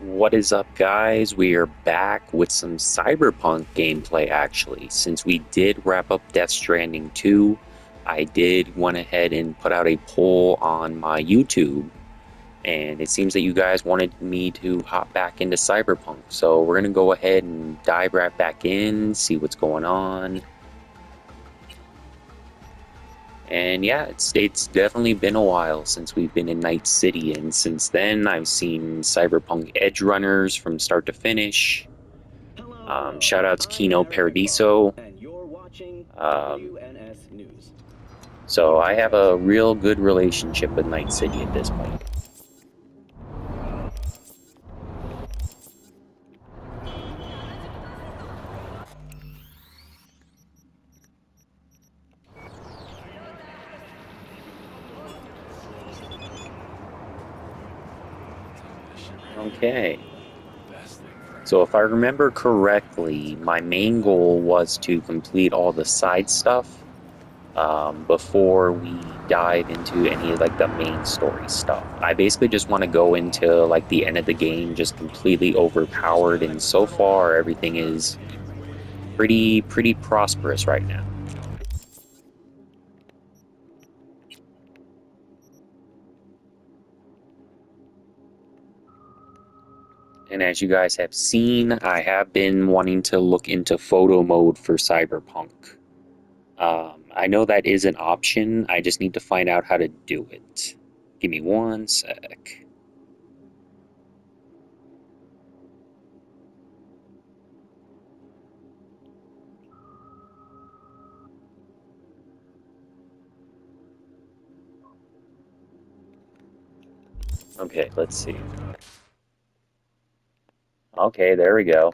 What is up, guys? We are back with some Cyberpunk gameplay, actually. Since we did wrap up Death Stranding 2, I did went ahead and put out a poll on my YouTube, and it seems that you guys wanted me to hop back into Cyberpunk. So we're going to go ahead and dive right back in, see what's going on. And yeah, it's definitely been a while since we've been in Night City, and since then I've seen Cyberpunk Edge Runners from start to finish. Hello, hello. Shout out to I'm Kino Eric Akbar, Paradiso. and you're watching Um, WNS News. so Here I have details. a real good relationship with Night City at this point. Okay. So if I remember correctly, my main goal was to complete all the side stuff before we dive into any of like the main story stuff. I basically just want to go into like the end of the game just completely overpowered, and so far everything is pretty prosperous right now. And as you guys have seen, I have been wanting to look into photo mode for Cyberpunk. I know that is an option, I just need to find out how to do it. Give me one sec. Okay, let's see. Okay, there we go.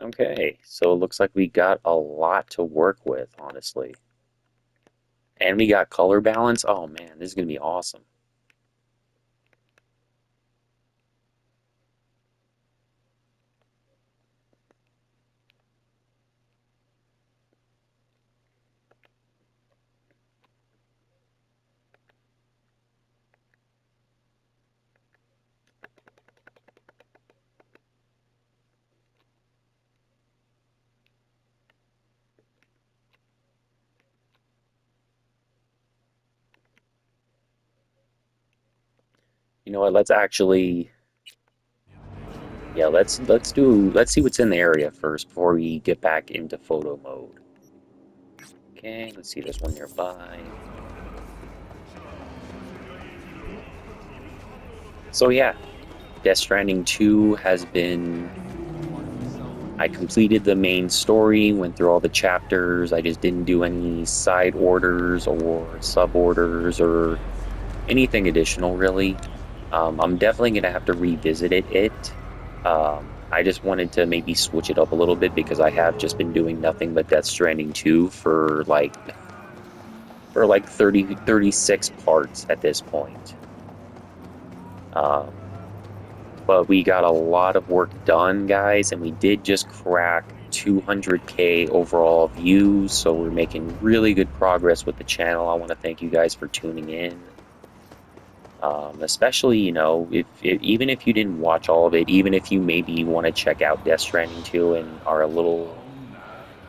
Okay, so it looks like we got a lot to work with, honestly. And we got color balance. Oh man, this is gonna be awesome. You know what? Let's see what's in the area first before we get back into photo mode. Okay, let's see. There's one nearby. So yeah, Death Stranding 2 has been. I completed the main story, went through all the chapters. I just didn't do any side orders or sub orders or anything additional, really. I'm definitely gonna have to revisit it. I just wanted to maybe switch it up a little bit because I have just been doing nothing but Death Stranding 2 for like 36 parts at this point. Um, but we got a lot of work done, guys, and we did just crack 200K overall views, so we're making really good progress with the channel. I want to thank you guys for tuning in. Especially, if even if you didn't watch all of it, even if you maybe want to check out Death Stranding 2 and are a little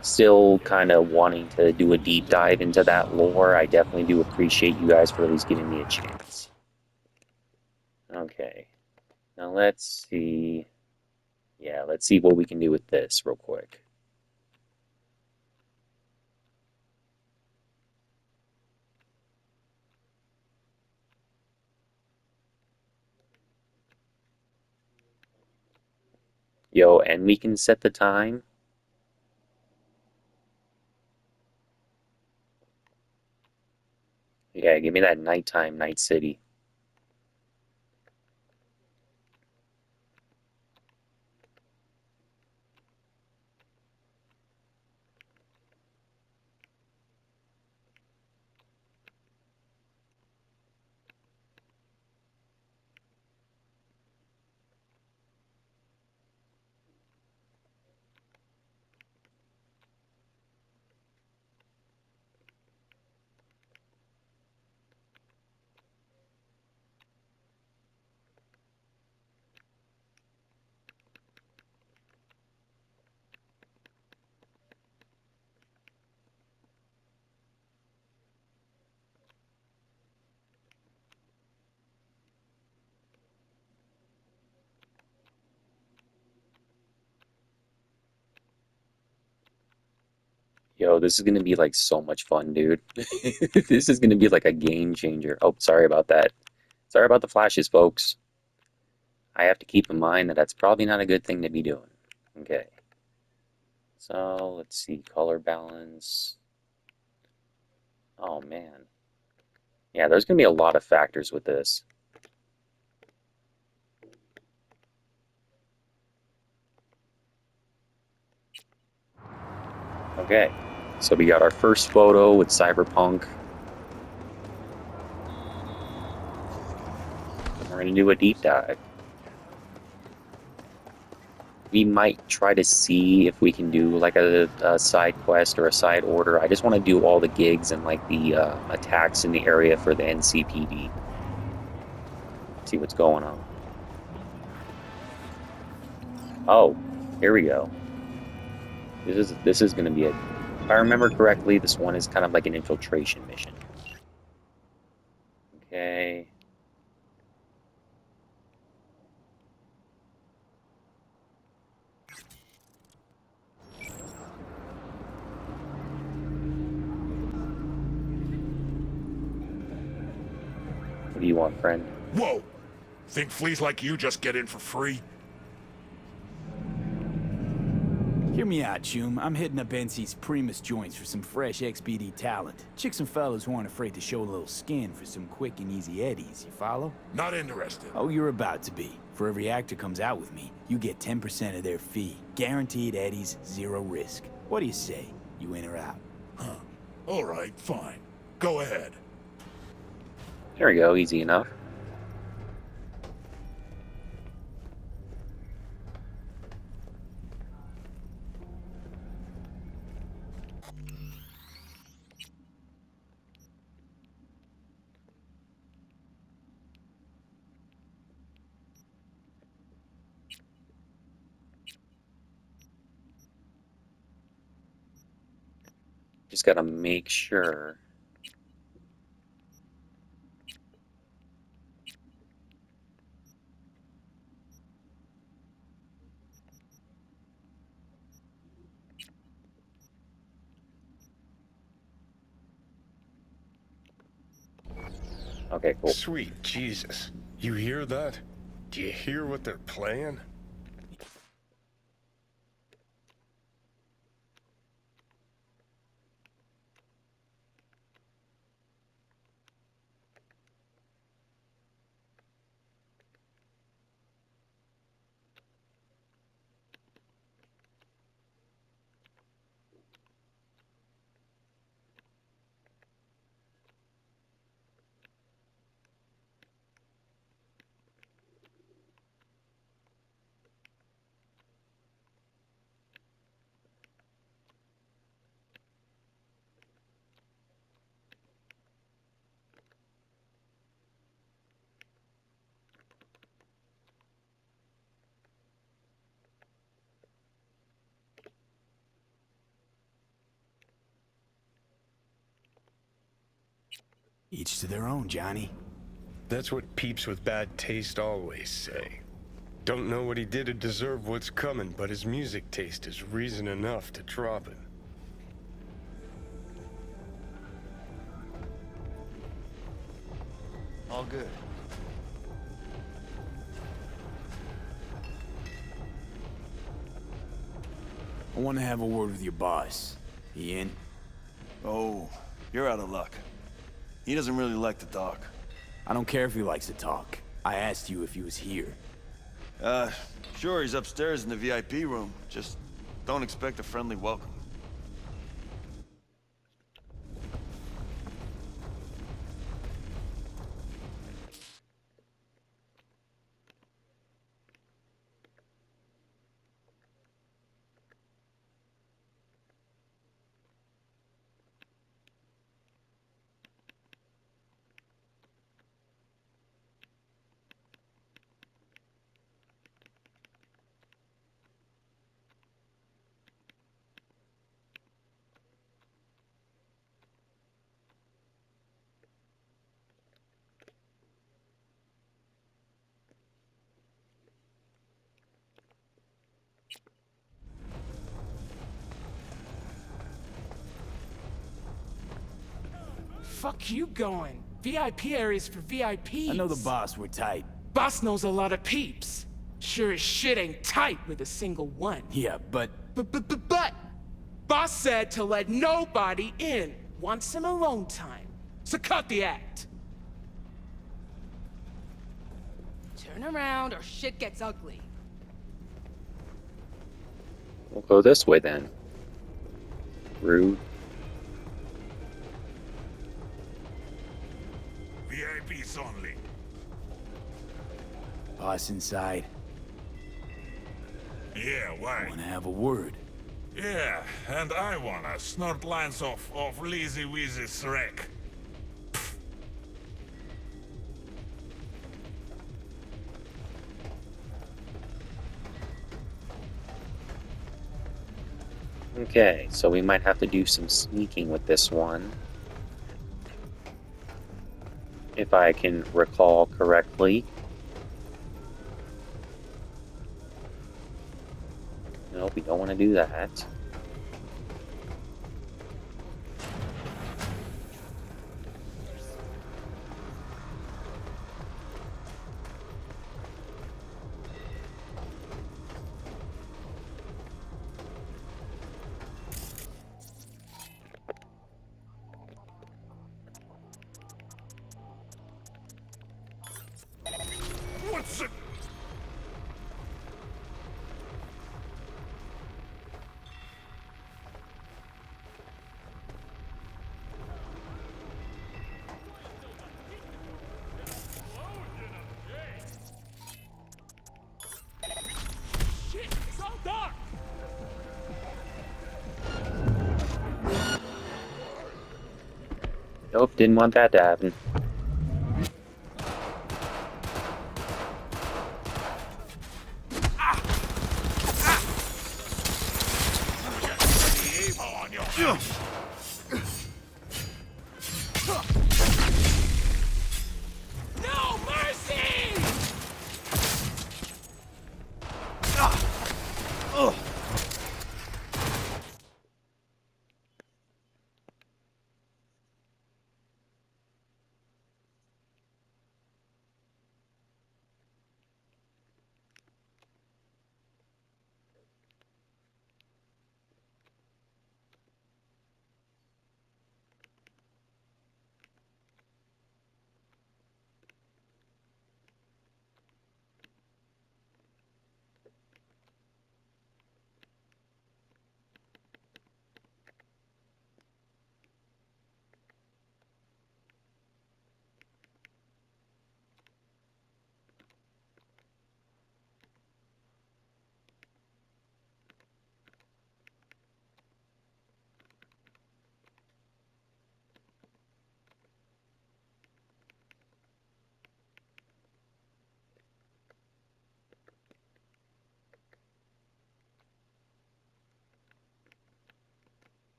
still kind of wanting to do a deep dive into that lore, I definitely do appreciate you guys for at least giving me a chance. Okay, now let's see. Yeah, let's see what we can do with this real quick. Yo, and we can set the time. Yeah, give me that nighttime, Night City. Yo, this is gonna be like so much fun, dude. This is gonna be like a game changer. Oh, sorry about that. Sorry about the flashes, folks. I have to keep in mind that that's probably not a good thing to be doing. Okay. So let's see, color balance. Oh man. Yeah, there's gonna be a lot of factors with this. Okay. So we got our first photo with Cyberpunk. We're gonna do a deep dive. We might try to see if we can do like a side quest or a side order. I just want to do all the gigs and like the attacks in the area for the NCPD. See what's going on. Oh, here we go. This is going to be a. If I remember correctly, this one is kind of like an infiltration mission. Okay. What do you want, friend? Whoa! Think fleas like you just get in for free? Hear me out, Chum. I'm hitting up NC's Primus joints for some fresh XBD talent. Chicks and fellas who aren't afraid to show a little skin for some quick and easy eddies, you follow? Not interested. Oh, you're about to be. For every actor comes out with me, you get 10% of their fee. Guaranteed eddies, zero risk. What do you say? You in or out? Huh. Alright, fine. Go ahead. There we go. Easy enough. Just gotta make sure. Okay, cool. Sweet Jesus. You hear that? Do you hear what they're playing? Each to their own, Johnny. That's what peeps with bad taste always say. Don't know what he did to deserve what's coming, but his music taste is reason enough to drop it. All good. I want to have a word with your boss. He in? Oh, you're out of luck. He doesn't really like to talk. I don't care if he likes to talk. I asked you if he was here. Sure, he's upstairs in the VIP room. Just don't expect a friendly welcome. fuck you going? VIP areas for VIPs. I know the boss, we're tight. Boss knows a lot of peeps. Sure as shit ain't tight with a single one. Yeah, but... But, boss said to let nobody in. Wants some alone time. So cut the act. Turn around or shit gets ugly. We'll go this way then. Rude. VIPs only. Boss inside. Yeah, why? Wanna have a word? Yeah, and I wanna snort lines of Lizzy Weezy's wreck. Okay, so we might have to do some sneaking with this one. If I can recall correctly. No, we don't want to do that. What's it? Shit, it's all dark. Nope, didn't want that to happen. No mercy!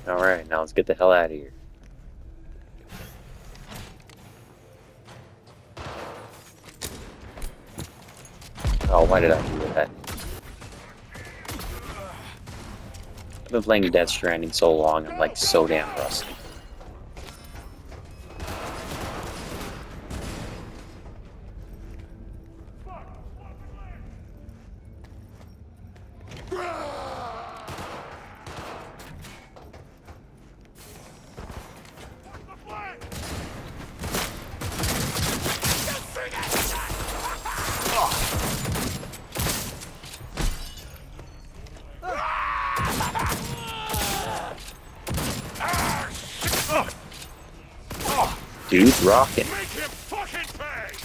Alright, now let's get the hell out of here. Oh, why did I do that? I've been playing Death Stranding so long, I'm like so damn rusty. Dude's rocking. Make him fucking pay!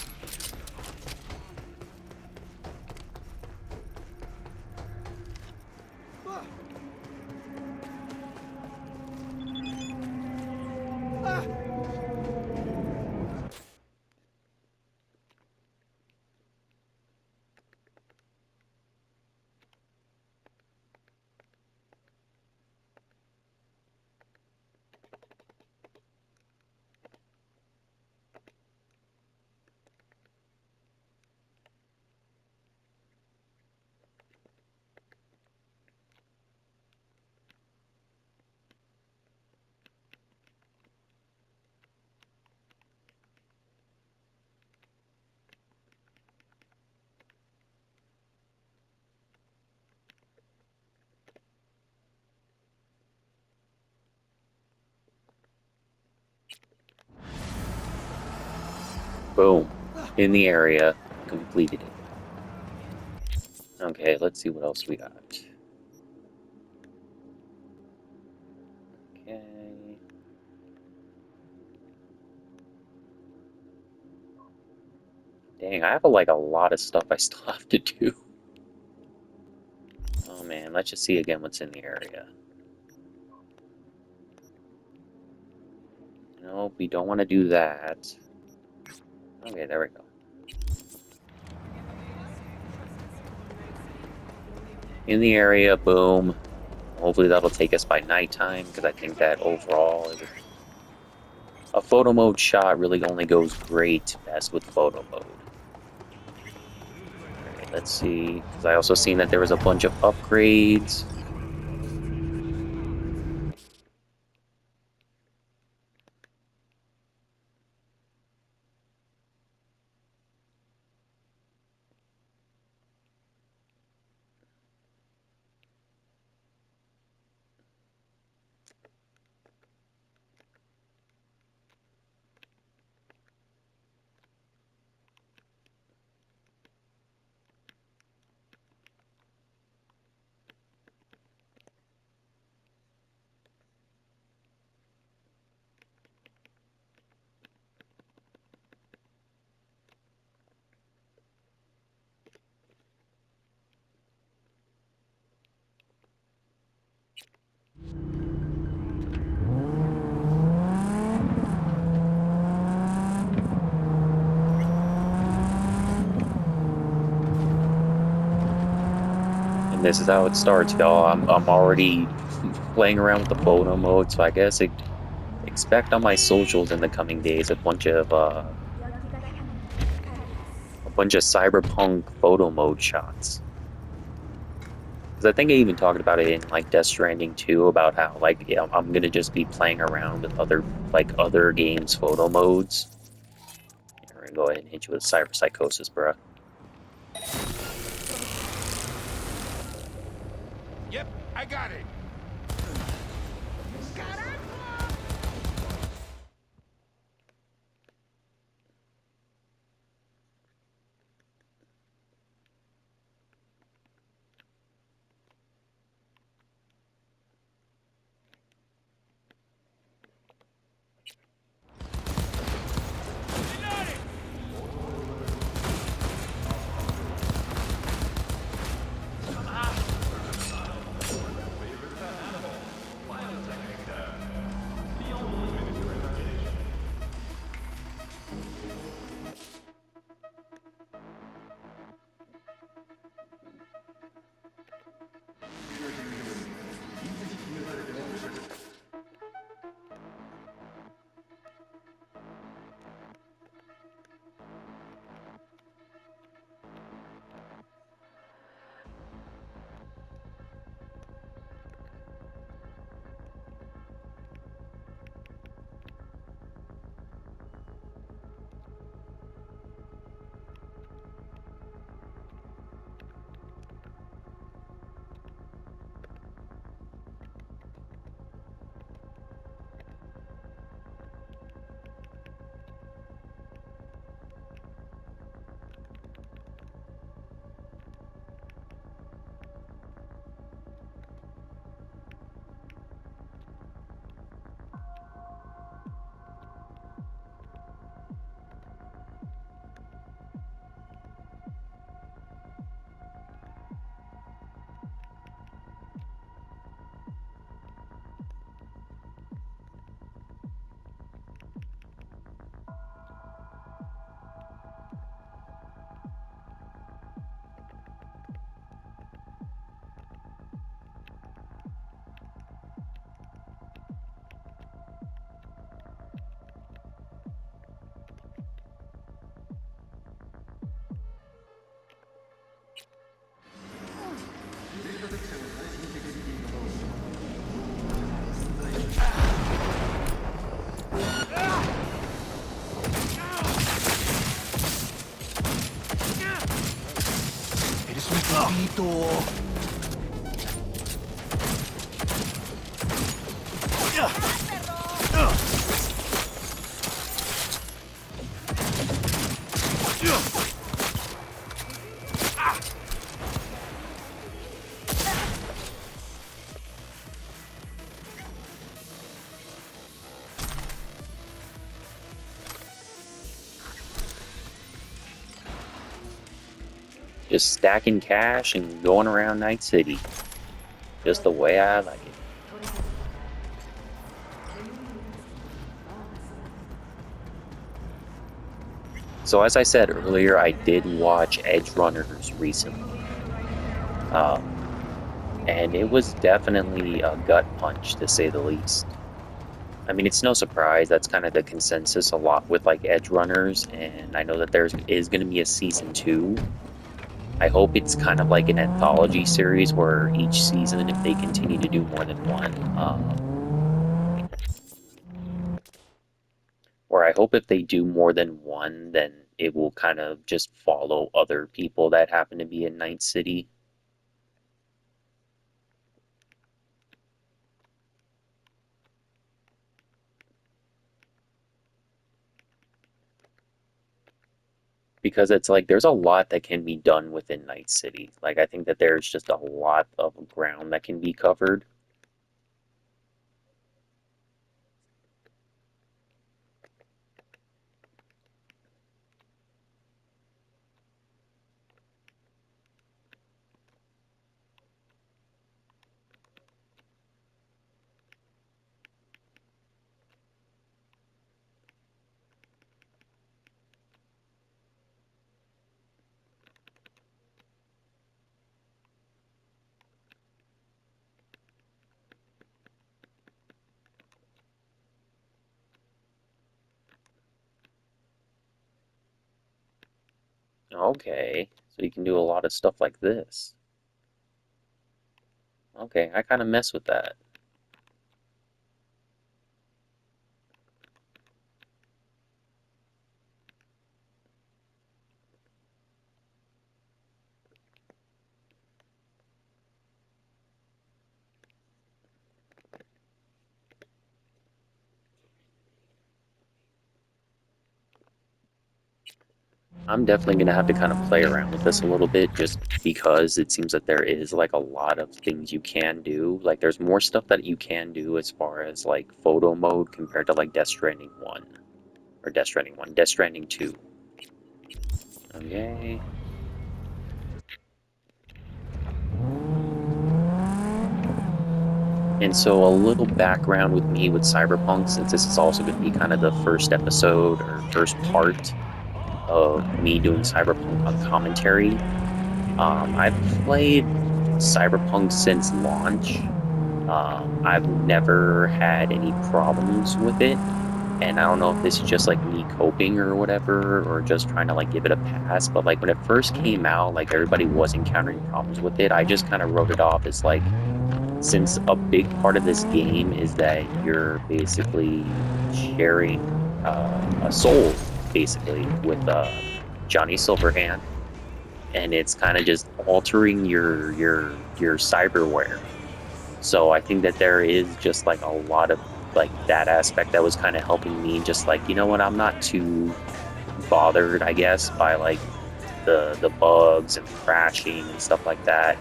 Boom. In the area. Completed it. Okay, let's see what else we got. Okay. Dang, I have like a lot of stuff I still have to do. Oh man, let's just see again what's in the area. Nope, we don't want to do that. Okay, there we go. In the area, boom. Hopefully that'll take us by nighttime, because I think that overall, a photo mode shot really only goes great best with photo mode. Alright, let's see, because I also seen that there was a bunch of upgrades. And this is how it starts, y'all. I'm already playing around with the photo mode, so I guess expect on my socials in the coming days a bunch of Cyberpunk photo mode shots. Because I think I even talked about it in like Death Stranding 2 about how like yeah, I'm gonna just be playing around with other games photo modes. We're gonna go ahead and hit you with cyber psychosis, bruh. Yep, I got it. Eres un poquito. Just stacking cash and going around Night City. Just the way I like it. So as I said earlier, I did watch Edge Runners recently. And it was definitely a gut punch, to say the least. I mean, it's no surprise, that's kind of the consensus a lot with like Edge Runners, and I know that there is going to be a season 2. I hope it's kind of like an anthology series where each season, if they continue to do more than one, or I hope if they do more than one, then it will kind of just follow other people that happen to be in Night City. Because it's like there's a lot that can be done within Night City. Like I think that there's just a lot of ground that can be covered. Okay, so you can do a lot of stuff like this. Okay, I kind of mess with that. I'm definitely going to have to kind of play around with this a little bit just because it seems that there is like a lot of things you can do. Like there's more stuff that you can do as far as like photo mode compared to like Death Stranding 1 or Death Stranding 1, Death Stranding 2. Okay. And so a little background with me with Cyberpunk, since this is also going to be kind of the first episode or first part of me doing Cyberpunk on commentary. I've played Cyberpunk since launch. I've never had any problems with it, and I don't know if this is just like me coping or whatever, or just trying to like give it a pass. But like when it first came out, like everybody was encountering problems with it. I just kind of wrote it off as like, since a big part of this game is that you're basically sharing a soul, basically with Johnny Silverhand, and it's kind of just altering your cyberware. So I think that there is just like a lot of like that aspect that was kind of helping me, just like, you know what, I'm not too bothered, I guess, by like the bugs and crashing and stuff like that.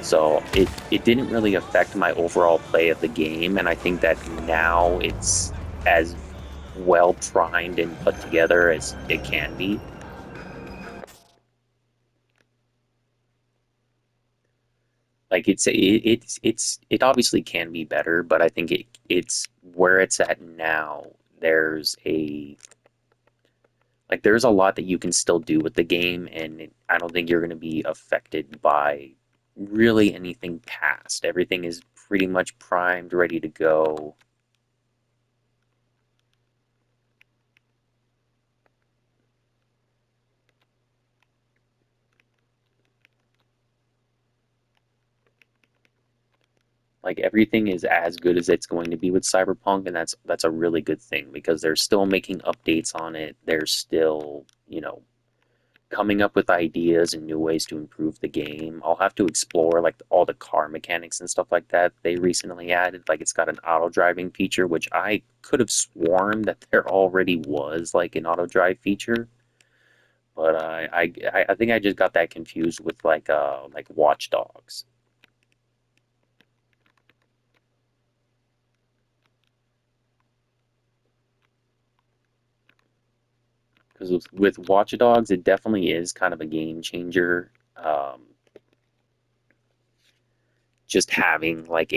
So it didn't really affect my overall play of the game, and I think that now it's as well primed and put together as it can be. Like it obviously can be better, but I think it's where it's at now. There's a there's a lot that you can still do with the game, and I don't think you're going to be affected by really anything past. Everything is pretty much primed, ready to go. Like everything is as good as it's going to be with Cyberpunk, and that's a really good thing because they're still making updates on it. They're still, coming up with ideas and new ways to improve the game. I'll have to explore like all the car mechanics and stuff like that they recently added. Like it's got an auto driving feature, which I could have sworn that there already was like an auto drive feature, but I think I just got that confused with like Watch Dogs. Because with Watch Dogs, it definitely is kind of a game changer. Just having like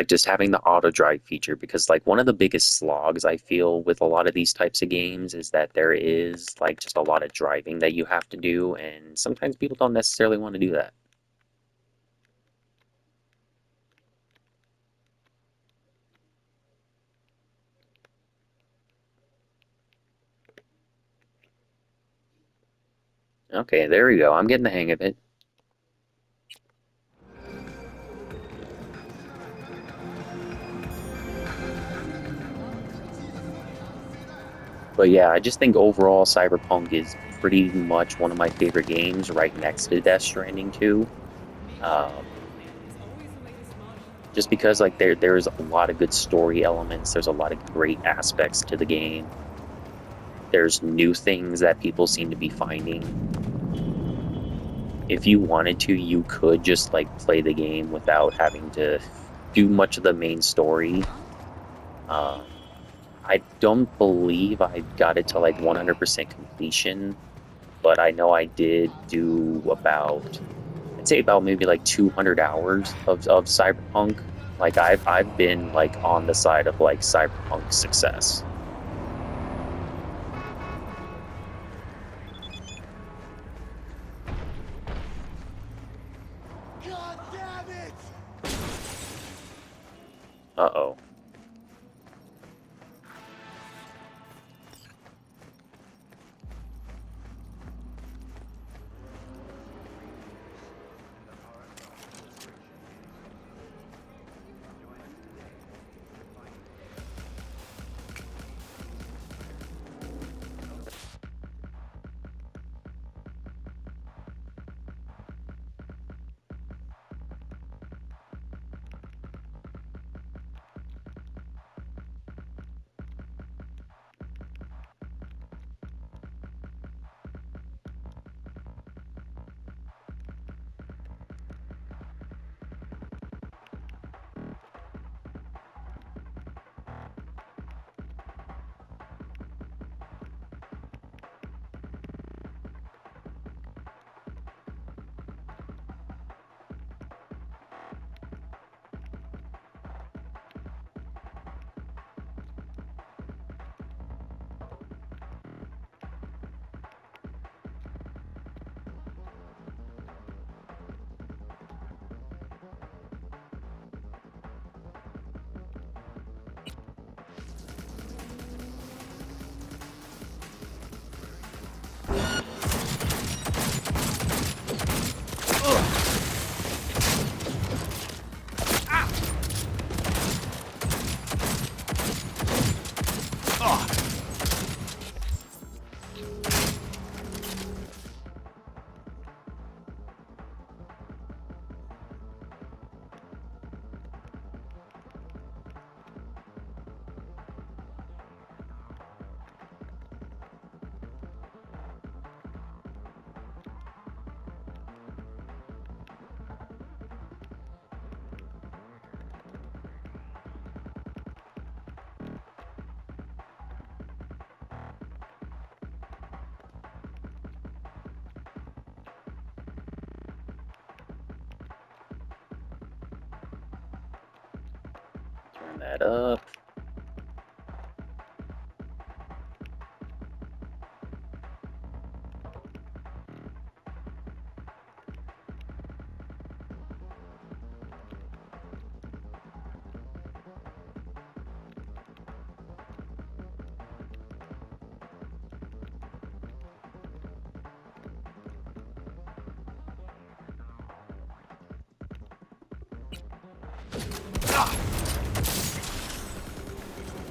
just having the auto drive feature, because like one of the biggest slogs I feel with a lot of these types of games is that there is like just a lot of driving that you have to do, and sometimes people don't necessarily want to do that. Okay, there we go. I'm getting the hang of it. But yeah, I just think overall Cyberpunk is pretty much one of my favorite games, right next to Death Stranding 2. Um, just because like there's a lot of good story elements, there's a lot of great aspects to the game. There's new things that people seem to be finding. If you wanted to, you could just like play the game without having to do much of the main story. Um, I don't believe I got it to like 100% completion, but I know I did do I'd say about maybe like 200 hours of Cyberpunk. Like I've been like on the side of like Cyberpunk success. Uh-oh. Turn that up.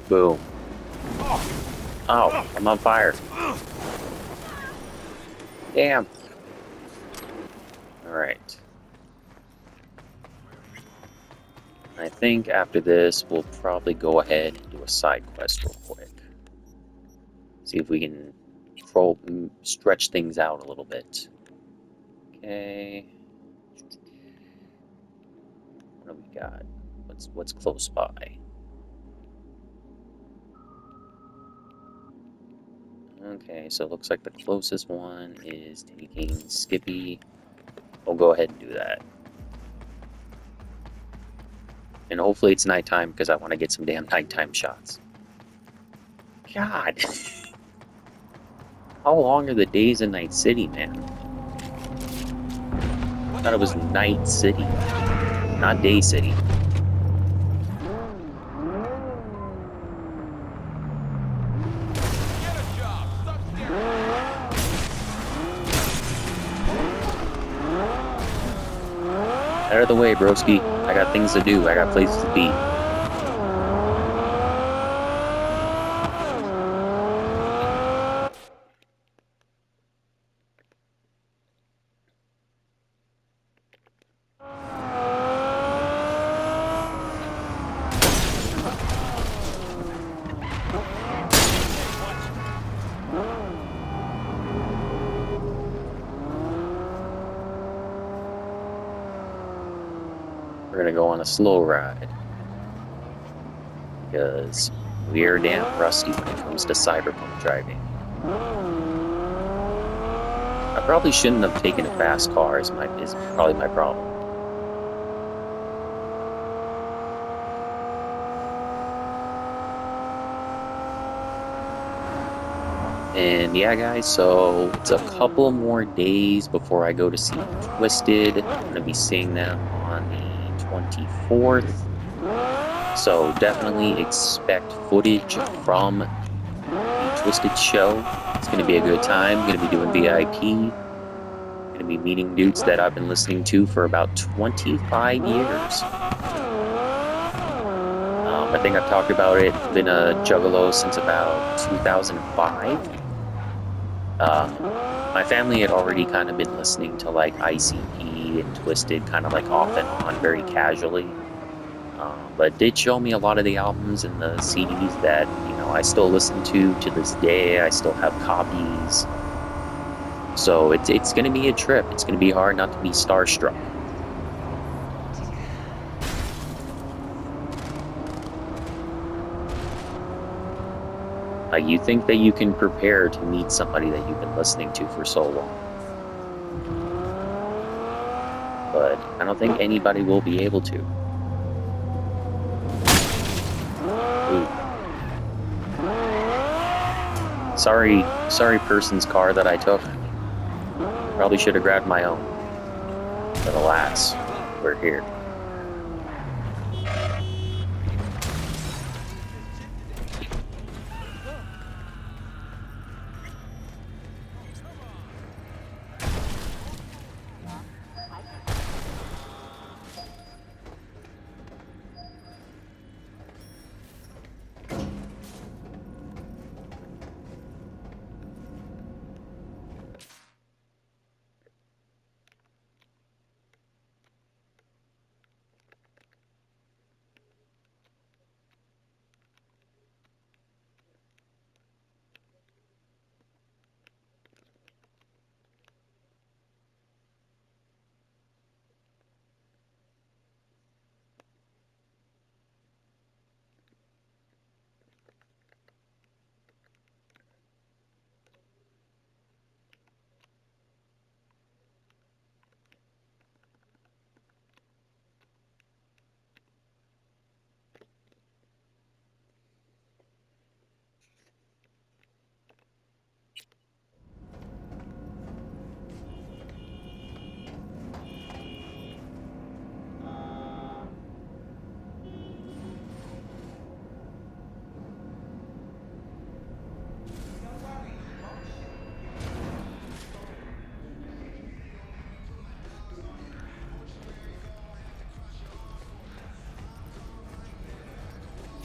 Boom. Oh, I'm on fire. Damn. Alright. I think after this, we'll probably go ahead and do a side quest real quick. See if we can stretch things out a little bit. Okay. What do we got? What's close by? Okay, so it looks like the closest one is taking Skippy. We'll go ahead and do that. And hopefully it's nighttime because I want to get some damn nighttime shots. God. How long are the days in Night City, man? I thought it was Night City, not Day City. Out of the way, broski. I got things to do. I got places to be. We're gonna go on a slow ride. Because we're damn rusty when it comes to cyberpunk driving. I probably shouldn't have taken a fast car is probably my problem. And yeah, guys, so it's a couple more days before I go to see Twisted. I'm going to be seeing them on the 24th. So definitely expect footage from the Twisted show. It's going to be a good time. I'm going to be doing VIP. I'm going to be meeting dudes that I've been listening to for about 25 years. I think I've talked about it. Been a Juggalo since about 2005. My family had already kind of been listening to like ICP and Twisted kind of like off and on very casually. But did show me a lot of the albums and the CDs that, you know, I still listen to this day. I still have copies. So it's going to be a trip. It's going to be hard not to be starstruck. You think that you can prepare to meet somebody that you've been listening to for so long. But I don't think anybody will be able to. Ooh. Sorry person's car that I took. Probably should have grabbed my own. But alas, we're here.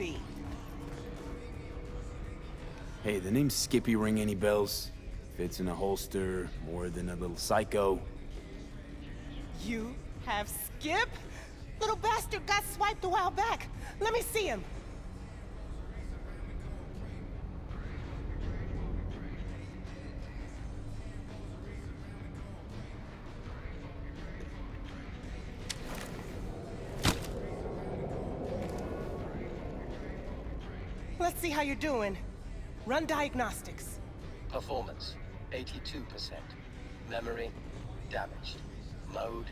V. Hey, the name Skippy ring any bells? Fits in a holster, more than a little psycho. You have Skip? Little bastard got swiped a while back. Let me see him. Let's see how you're doing. Run diagnostics. Performance, 82%. Memory, damaged. Mode,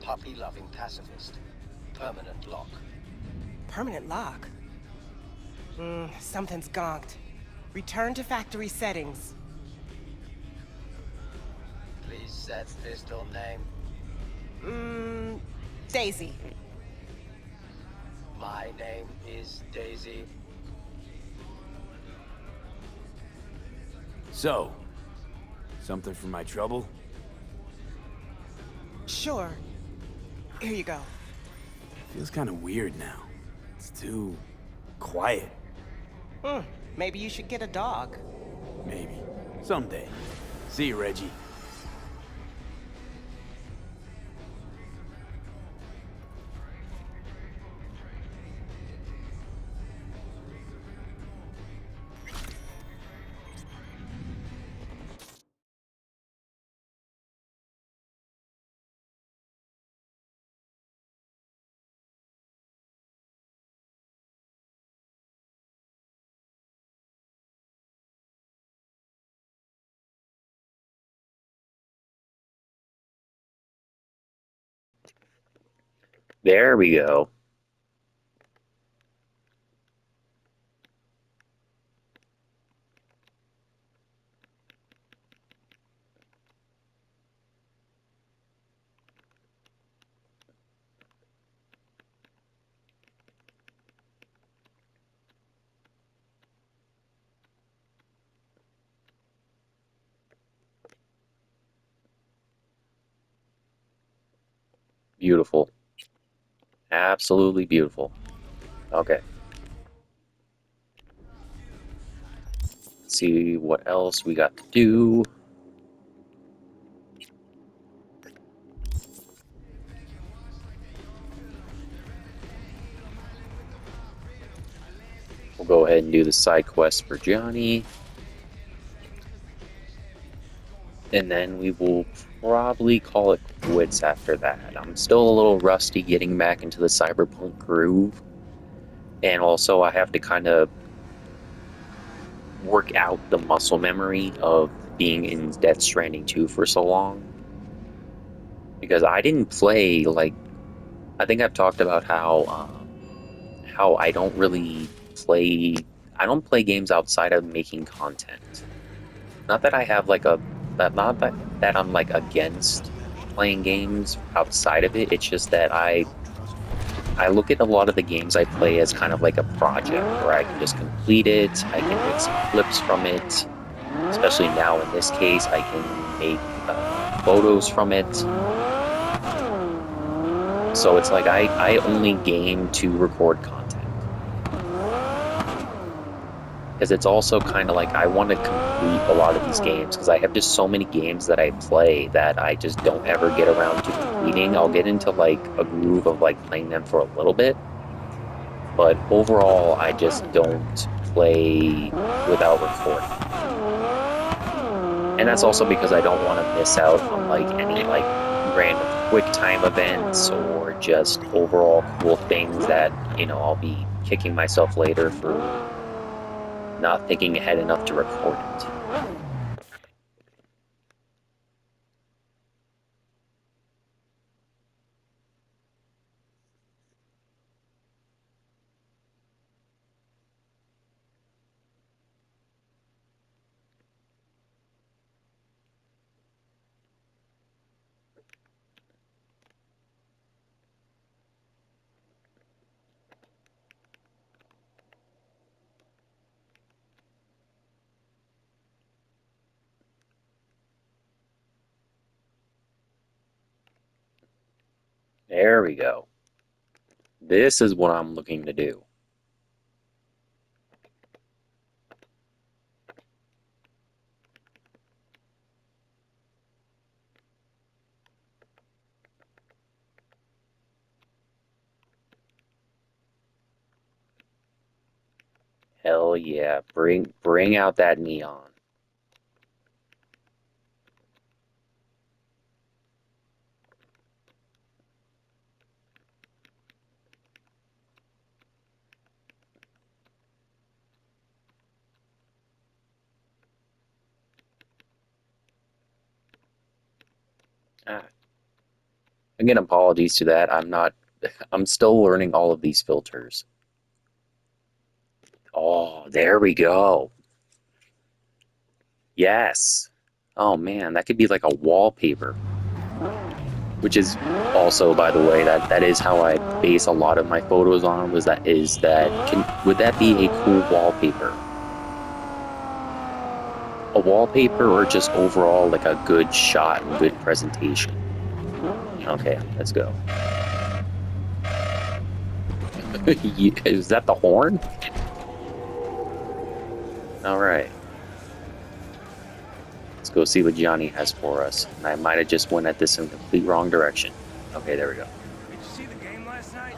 puppy-loving pacifist. Permanent lock. Permanent lock? Something's gonked. Return to factory settings. Please set pistol name. Daisy. My name is Daisy. So, something for my trouble? Sure. Here you go. Feels kind of weird now. It's too quiet. Maybe you should get a dog. Maybe. Someday. See you, Reggie. There we go. Beautiful. Absolutely beautiful. Okay. Let's see what else we got to do. We'll go ahead and do the side quest for Johnny. And then we will probably call it quits after that. I'm still a little rusty getting back into the Cyberpunk groove. And also I have to kind of work out the muscle memory of being in Death Stranding 2 for so long. Because I didn't play, like, I think I've talked about how I don't really play, I don't play games outside of making content. Not that I have like a, not that I'm like against playing games outside of it. It's just that I look at a lot of the games I play as kind of like a project where I can just complete it, I can make some clips from it, especially now in this case, I can make photos from it. So it's like I only game to record content. Because it's also kind of like I want to complete a lot of these games because I have just so many games that I play that I just don't ever get around to completing. I'll get into like a groove of like playing them for a little bit, but overall I just don't play without recording. And that's also because I don't want to miss out on like any like random quick time events or just overall cool things that, you know, I'll be kicking myself later for not thinking ahead enough to record it. There we go. This is what I'm looking to do. Hell yeah. Bring out that neon. Ah, again, apologies to that. I'm still learning all of these filters. Oh, there we go. Yes. Oh man, that could be like a wallpaper. Which is also, by the way, that is how I base a lot of my photos on. Would that be a cool wallpaper? A wallpaper or just overall like a good shot and good presentation? Okay, let's go. Is that the horn? All right. Let's go see what Johnny has for us. And I might have just went at this in complete wrong direction. Okay, there we go. Did you see the game last night?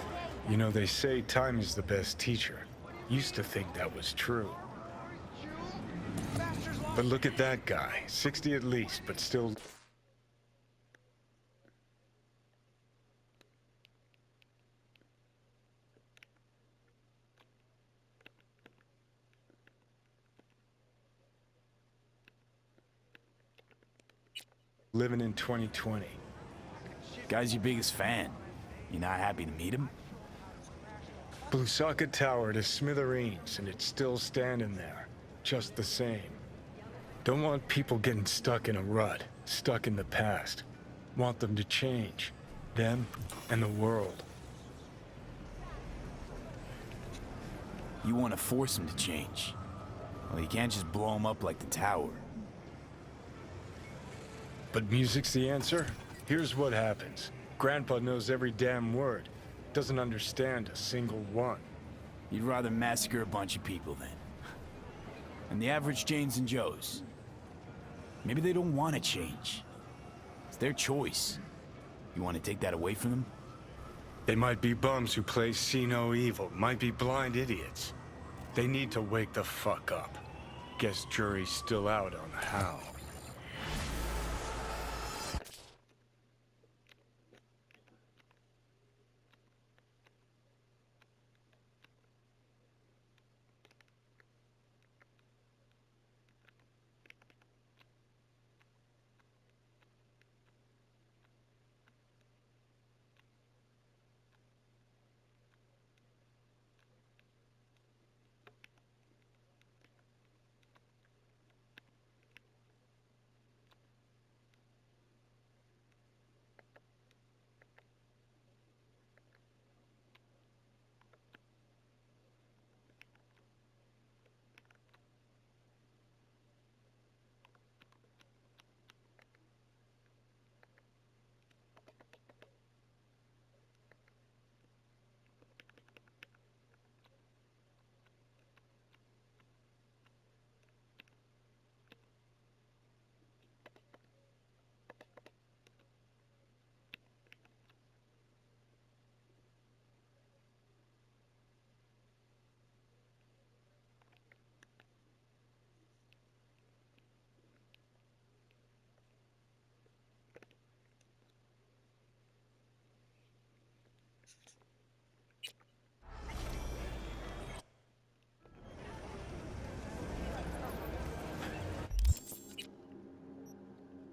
You know, they say time is the best teacher. Used to think that was true. But look at that guy. 60 at least, but still living in 2020. Guy's your biggest fan. You not happy to meet him? Blew Socket Tower to smithereens, and it's still standing there. Just the same. Don't want people getting stuck in a rut, stuck in the past. Want them to change. Them and the world. You want to force him to change. Well, you can't just blow him up like the tower. But music's the answer? Here's what happens. Grandpa knows every damn word. Doesn't understand a single one. You'd rather massacre a bunch of people then. And the average Janes and Joes. Maybe they don't want to change. It's their choice. You want to take that away from them? They might be bums who play see no evil, might be blind idiots. They need to wake the fuck up. Guess jury's still out on how.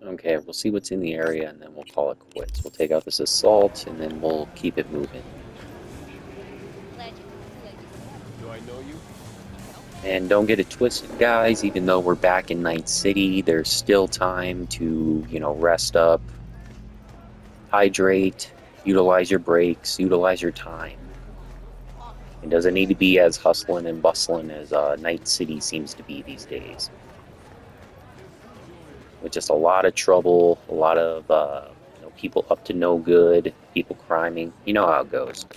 Okay, we'll see what's in the area and then we'll call it quits. We'll take out this assault and then we'll keep it moving. Do I know you? And don't get it twisted, guys. Even though we're back in Night City, there's still time to, rest up, hydrate, utilize your breaks, utilize your time. It doesn't need to be as hustling and bustling as Night City seems to be these days. With just a lot of trouble, a lot of people up to no good, people criming. You know how it goes.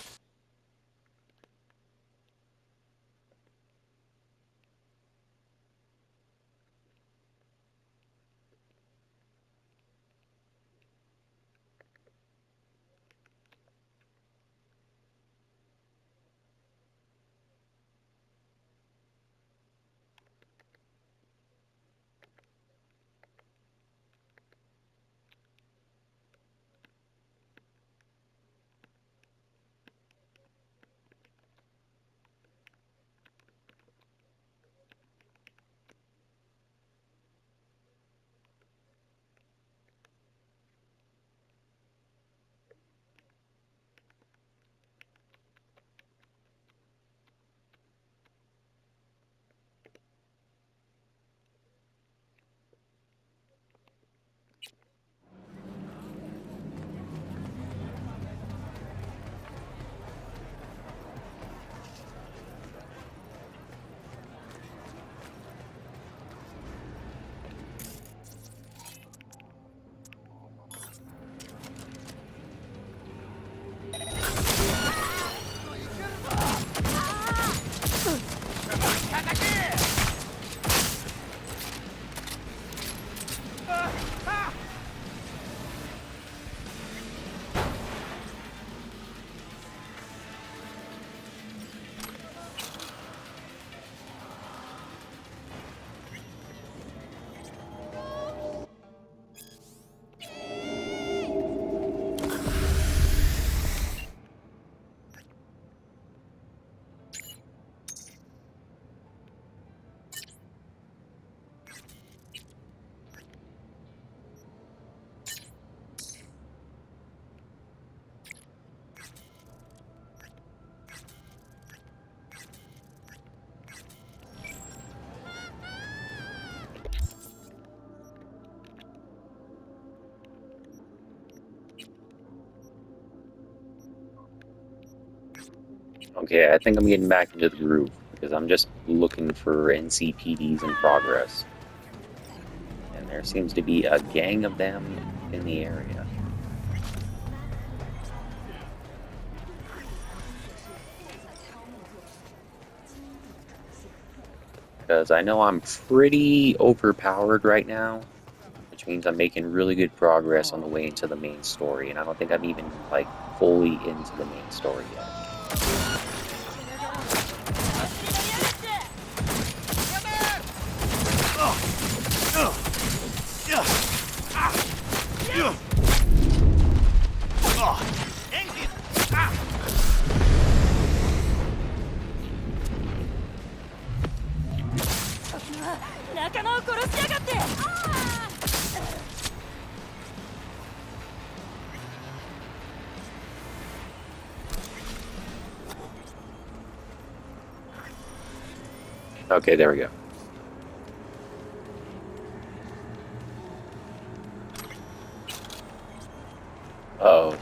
Okay, I think I'm getting back into the groove because I'm just looking for NCPDs in progress. And there seems to be a gang of them in the area. Because I know I'm pretty overpowered right now, which means I'm making really good progress on the way into the main story, and I don't think I'm even, like, fully into the main story yet. Okay, there we go. Oh.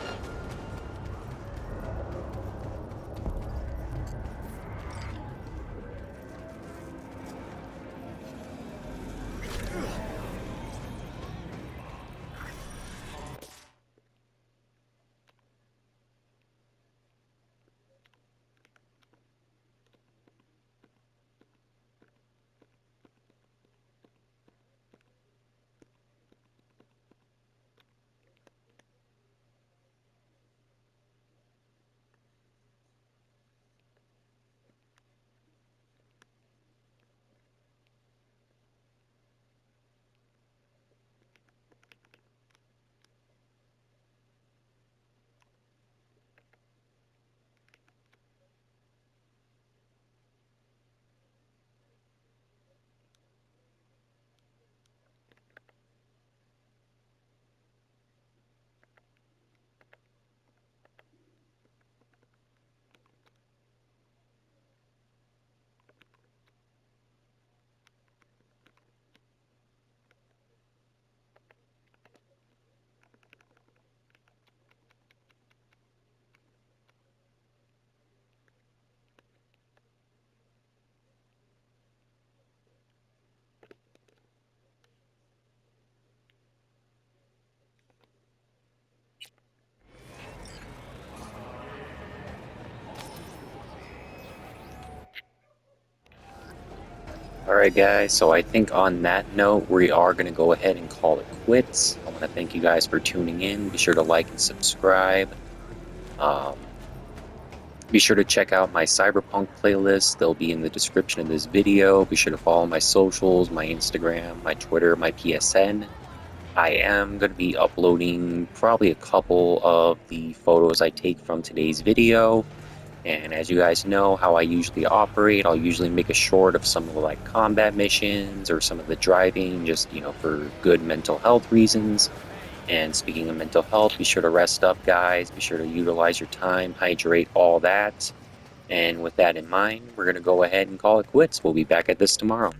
Alright guys, so I think on that note, we are going to go ahead and call it quits. I want to thank you guys for tuning in. Be sure to like and subscribe. Um, Be sure to check out my Cyberpunk playlist. They'll be in the description of this video. Be sure to follow my socials, my Instagram, my Twitter, my PSN. I am going to be uploading probably a couple of the photos I take from today's video. And as you guys know how I usually operate, I'll usually make a short of some of the like combat missions or some of the driving, just, you know, for good mental health reasons. And speaking of mental health, be sure to rest up, guys. Be sure to utilize your time, hydrate, all that. And with that in mind, we're going to go ahead and call it quits. We'll be back at this tomorrow.